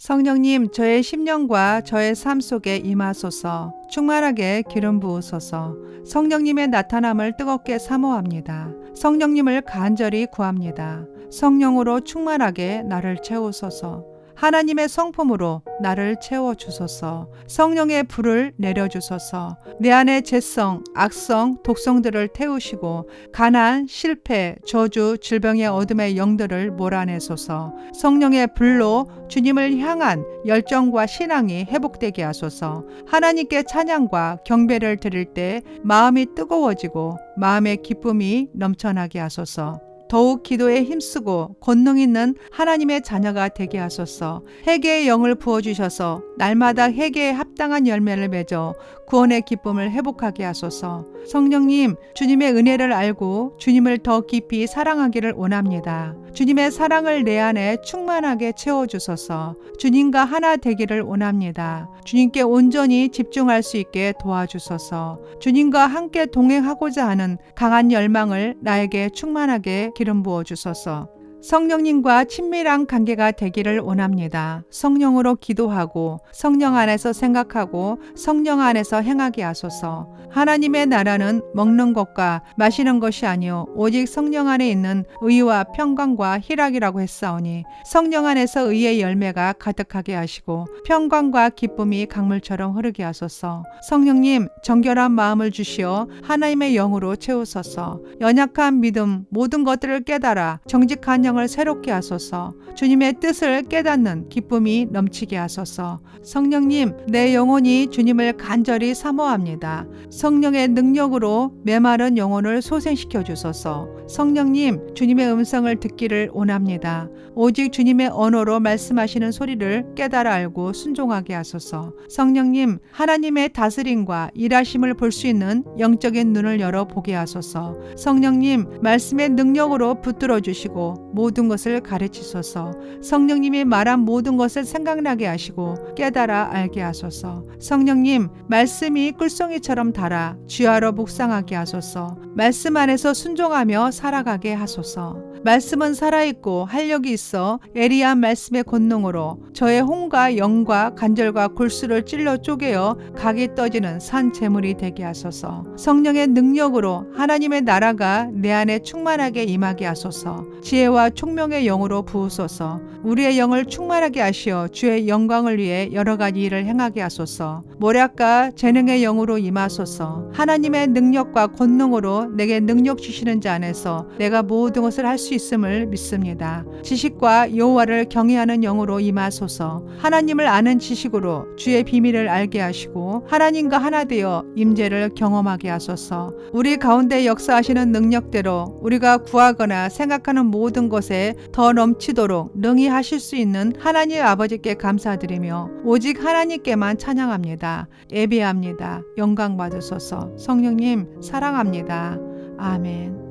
성령님, 저의 심령과 저의 삶 속에 임하소서. 충만하게 기름 부으소서. 성령님의 나타남을 뜨겁게 사모합니다. 성령님을 간절히 구합니다. 성령으로 충만하게 나를 채우소서. 하나님의 성품으로 나를 채워주소서. 성령의 불을 내려주소서. 내 안에 죄성, 악성, 독성들을 태우시고 가난, 실패, 저주, 질병의 어둠의 영들을 몰아내소서. 성령의 불로 주님을 향한 열정과 신앙이 회복되게 하소서. 하나님께 찬양과 경배를 드릴 때 마음이 뜨거워지고 마음의 기쁨이 넘쳐나게 하소서. 더욱 기도에 힘쓰고 권능 있는 하나님의 자녀가 되게 하소서. 회개의 영을 부어주셔서 날마다 회개에 합당한 열매를 맺어 구원의 기쁨을 회복하게 하소서. 성령님, 주님의 은혜를 알고 주님을 더 깊이 사랑하기를 원합니다. 주님의 사랑을 내 안에 충만하게 채워주소서. 주님과 하나 되기를 원합니다. 주님께 온전히 집중할 수 있게 도와주소서. 주님과 함께 동행하고자 하는 강한 열망을 나에게 충만하게 기름 부어 주소서. 성령님과 친밀한 관계가 되기를 원합니다. 성령으로 기도하고 성령 안에서 생각하고 성령 안에서 행하게 하소서. 하나님의 나라는 먹는 것과 마시는 것이 아니요 오직 성령 안에 있는 의와 평강과 희락이라고 했사오니 성령 안에서 의의 열매가 가득하게 하시고 평강과 기쁨이 강물처럼 흐르게 하소서. 성령님, 정결한 마음을 주시어 하나님의 영으로 채우소서. 연약한 믿음, 모든 것들을 깨달아 정직한 영을 새롭게 하소서. 주님의 뜻을 깨닫는 기쁨이 넘치게 하소서. 성령님, 내 영혼이 주님을 간절히 사모합니다. 성령의 능력으로 메마른 영혼을 소생시켜 주소서. 성령님, 주님의 음성을 듣기를 원합니다. 오직 주님의 언어로 말씀하시는 소리를 깨달아 알고 순종하게 하소서. 성령님, 하나님의 다스림과 일하심을 볼 수 있는 영적인 눈을 열어 보게 하소서. 성령님, 말씀의 능력으로 붙들어 주시고 모든 것을 가르치소서. 성령님이 말한 모든 것을 생각나게 하시고 깨달아 알게 하소서. 성령님, 말씀이 꿀송이처럼 달아 쥐하러 묵상하게 하소서. 말씀 안에서 순종하며 살아가게 하소서. 말씀은 살아있고 활력이 있어 예리한 말씀의 권능으로 저의 혼과 영과 관절과 골수를 찔러 쪼개어 각이 떠지는 산 제물이 되게 하소서. 성령의 능력으로 하나님의 나라가 내 안에 충만하게 임하게 하소서. 지혜와 총명의 영으로 부으소서. 우리의 영을 충만하게 하시어 주의 영광을 위해 여러 가지 일을 행하게 하소서. 모략과 재능의 영으로 임하소서. 하나님의 능력과 권능으로 내게 능력 주시는 자 안에서 내가 모든 것을 할 수 있음을 믿습니다. 지식과 여호와를 경외하는 영으로 임하소서. 하나님을 아는 지식으로 주의 비밀을 알게 하시고 하나님과 하나 되어 임재를 경험하게 하소서. 우리 가운데 역사하시는 능력대로 우리가 구하거나 생각하는 모든 것에 더 넘치도록 능히 하실 수 있는 하나님 아버지께 감사드리며 오직 하나님께만 찬양합니다. 예배합니다. 영광 받으소서. 성령님 사랑합니다. 아멘.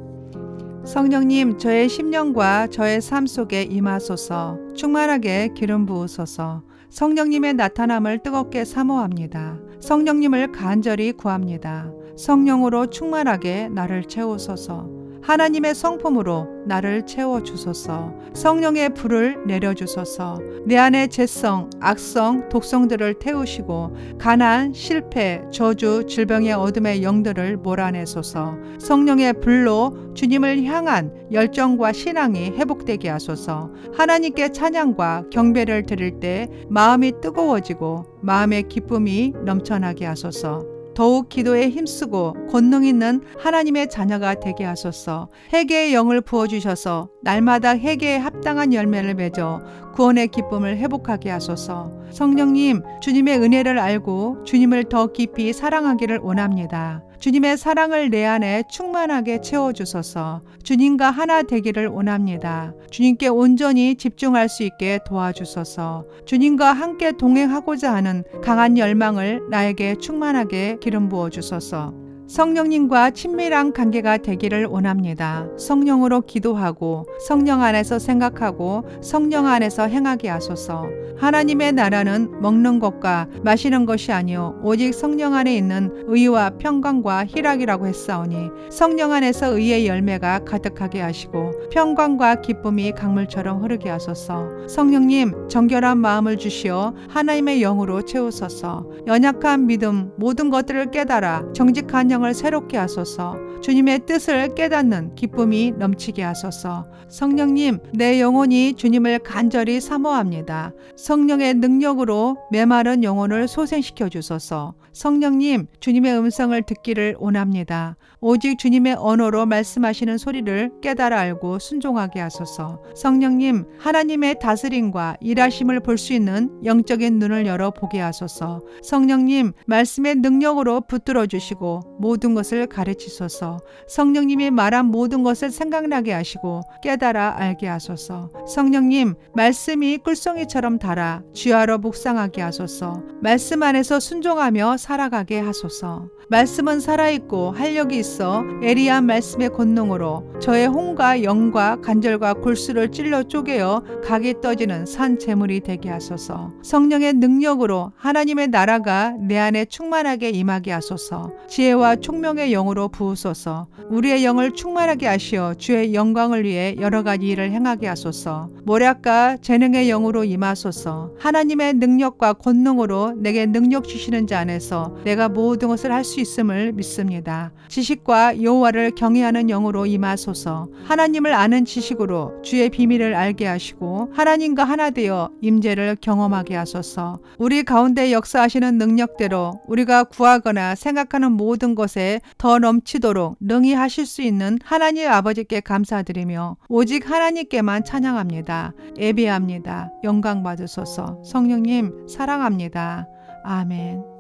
성령님, 저의 심령과 저의 삶 속에 임하소서. 충만하게 기름 부으소서. 성령님의 나타남을 뜨겁게 사모합니다. 성령님을 간절히 구합니다. 성령으로 충만하게 나를 채우소서. 하나님의 성품으로 나를 채워주소서. 성령의 불을 내려주소서. 내 안에 죄성, 악성, 독성들을 태우시고 가난, 실패, 저주, 질병의 어둠의 영들을 몰아내소서. 성령의 불로 주님을 향한 열정과 신앙이 회복되게 하소서. 하나님께 찬양과 경배를 드릴 때 마음이 뜨거워지고 마음의 기쁨이 넘쳐나게 하소서. 더욱 기도에 힘쓰고 권능 있는 하나님의 자녀가 되게 하소서. 회개의 영을 부어주셔서 날마다 회개에 합당한 열매를 맺어 구원의 기쁨을 회복하게 하소서. 성령님, 주님의 은혜를 알고 주님을 더 깊이 사랑하기를 원합니다. 주님의 사랑을 내 안에 충만하게 채워주소서. 주님과 하나 되기를 원합니다. 주님께 온전히 집중할 수 있게 도와주소서. 주님과 함께 동행하고자 하는 강한 열망을 나에게 충만하게 기름 부어 주소서. 성령님과 친밀한 관계가 되기를 원합니다. 성령으로 기도하고 성령 안에서 생각하고 성령 안에서 행하게 하소서. 하나님의 나라는 먹는 것과 마시는 것이 아니요 오직 성령 안에 있는 의와 평강과 희락이라고 했사오니 성령 안에서 의의 열매가 가득하게 하시고 평강과 기쁨이 강물처럼 흐르게 하소서. 성령님 정결한 마음을 주시어 하나님의 영으로 채우소서. 연약한 믿음 모든 것들을 깨달아 정직한 영을 새롭게 하소서. 주님의 뜻을 깨닫는 기쁨이 넘치게 하소서. 성령님, 내 영혼이 주님을 간절히 사모합니다. 성령의 능력으로 메마른 영혼을 소생시켜 주소서. 성령님, 주님의 음성을 듣기를 원합니다. 오직 주님의 언어로 말씀하시는 소리를 깨달아 알고 순종하게 하소서. 성령님, 하나님의 다스림과 일하심을 볼 수 있는 영적인 눈을 열어 보게 하소서. 성령님, 말씀의 능력으로 붙들어 주시고 모든 것을 가르치소서. 성령님이 말한 모든 것을 생각나게 하시고 깨달아 알게 하소서. 성령님, 말씀이 꿀송이처럼 달아 쥐하러 묵상하게 하소서. 말씀 안에서 순종하며 살아가게 하소서. 말씀은 살아있고 활력이 있어 예리한 말씀의 권능으로 저의 혼과 영과 관절과 골수를 찔러 쪼개어 각이 떠지는 산 제물이 되게 하소서. 성령의 능력으로 하나님의 나라가 내 안에 충만하게 임하게 하소서. 지혜와 총명의 영으로 부으소서. 우리의 영을 충만하게 하시어 주의 영광을 위해 여러 가지 일을 행하게 하소서. 모략과 재능의 영으로 임하소서. 하나님의 능력과 권능으로 내게 능력 주시는 자 안에서 내가 모든 것을 할 수 있음을 믿습니다. 지식과 여호와를 경외하는 영으로 임하소서. 하나님을 아는 지식으로 주의 비밀을 알게 하시고 하나님과 하나 되어 임재를 경험하게 하소서. 우리 가운데 역사하시는 능력대로 우리가 구하거나 생각하는 모든 것에 더 넘치도록 능히 하실 수 있는 하나님 아버지께 감사드리며 오직 하나님께만 찬양합니다. 예배합니다. 영광 받으소서. 성령님 사랑합니다. 아멘.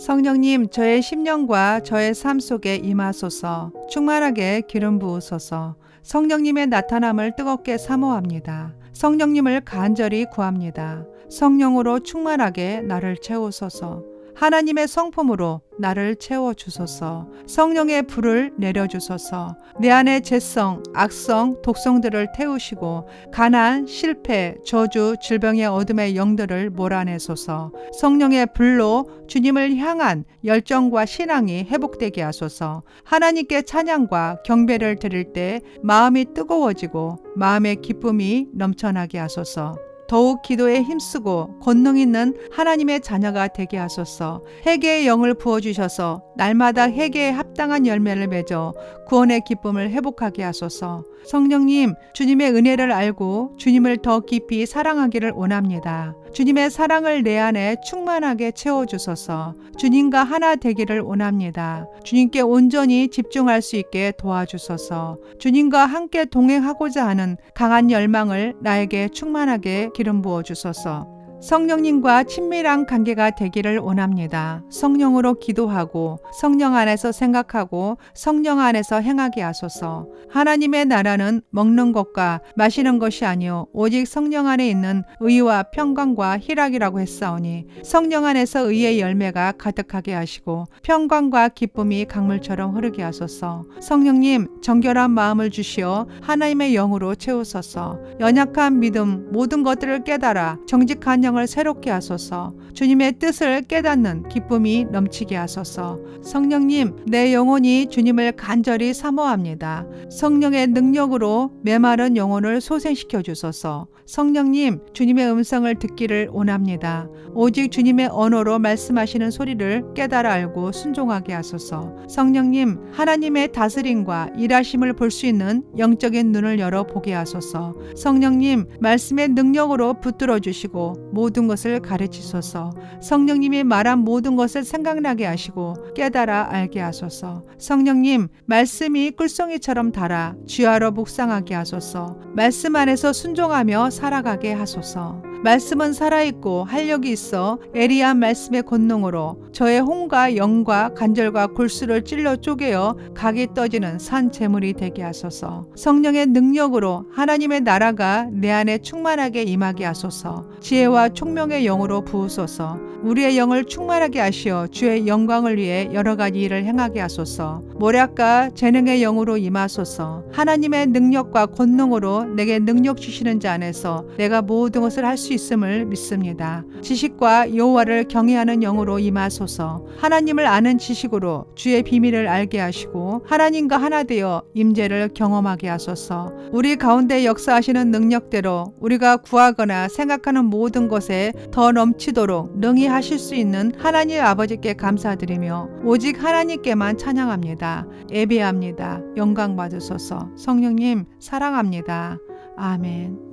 성령님, 저의 심령과 저의 삶 속에 임하소서. 충만하게 기름 부으소서. 성령님의 나타남을 뜨겁게 사모합니다. 성령님을 간절히 구합니다. 성령으로 충만하게 나를 채우소서. 하나님의 성품으로 나를 채워주소서. 성령의 불을 내려주소서. 내 안에 죄성, 악성, 독성들을 태우시고 가난, 실패, 저주, 질병의 어둠의 영들을 몰아내소서. 성령의 불로 주님을 향한 열정과 신앙이 회복되게 하소서. 하나님께 찬양과 경배를 드릴 때 마음이 뜨거워지고 마음의 기쁨이 넘쳐나게 하소서. 더욱 기도에 힘쓰고 권능 있는 하나님의 자녀가 되게 하소서. 회개의 영을 부어주셔서 날마다 회개에 합당한 열매를 맺어 구원의 기쁨을 회복하게 하소서. 성령님, 주님의 은혜를 알고 주님을 더 깊이 사랑하기를 원합니다. 주님의 사랑을 내 안에 충만하게 채워주소서. 주님과 하나 되기를 원합니다. 주님께 온전히 집중할 수 있게 도와주소서. 주님과 함께 동행하고자 하는 강한 열망을 나에게 충만하게 기름 부어주소서. 성령님과 친밀한 관계가 되기를 원합니다. 성령으로 기도하고 성령 안에서 생각하고 성령 안에서 행하게 하소서. 하나님의 나라는 먹는 것과 마시는 것이 아니요 오직 성령 안에 있는 의와 평강과 희락이라고 했사오니 성령 안에서 의의 열매가 가득하게 하시고 평강과 기쁨이 강물처럼 흐르게 하소서. 성령님 정결한 마음을 주시어 하나님의 영으로 채우소서. 연약한 믿음 모든 것들을 깨달아 정직한 영을 새롭게 하소서. 주님의 뜻을 깨닫는 기쁨이 넘치게 하소서. 성령님, 내 영혼이 주님을 간절히 사모합니다. 성령의 능력으로 메마른 영혼을 소생시켜 주소서. 성령님, 주님의 음성을 듣기를 원합니다. 오직 주님의 언어로 말씀하시는 소리를 깨달아 알고 순종하게 하소서. 성령님, 하나님의 다스림과 일하심을 볼 수 있는 영적인 눈을 열어 보게 하소서. 성령님, 말씀의 능력으로 붙들어 주시고 모든 것을 가르치소서. 성령님이 말한 모든 것을 생각나게 하시고 깨달아 알게 하소서. 성령님, 말씀이 꿀송이처럼 달아 쥐하러 묵상하게 하소서. 말씀 안에서 순종하며 살아가게 하소서. 말씀은 살아있고 활력이 있어 예리한 말씀의 권능으로 저의 혼과 영과 관절과 골수를 찔러 쪼개어 각이 떠지는 산 제물이 되게 하소서. 성령의 능력으로 하나님의 나라가 내 안에 충만하게 임하게 하소서. 지혜와 총명의 영으로 부으소서. 우리의 영을 충만하게 하시어 주의 영광을 위해 여러 가지 일을 행하게 하소서. 모략과 재능의 영으로 임하소서. 하나님의 능력과 권능으로 내게 능력 주시는 자 안에서 내가 모든 것을 할 수 있음을 믿습니다. 지식과 여호와를 경외하는 영으로 임하소서. 하나님을 아는 지식으로 주의 비밀을 알게 하시고 하나님과 하나 되어 임재를 경험하게 하소서. 우리 가운데 역사하시는 능력대로 우리가 구하거나 생각하는 모든 것에 더 넘치도록 능히 하실 수 있는 하나님 아버지께 감사드리며 오직 하나님께만 찬양합니다. 예배합니다. 영광 받으소서. 성령님 사랑합니다. 아멘.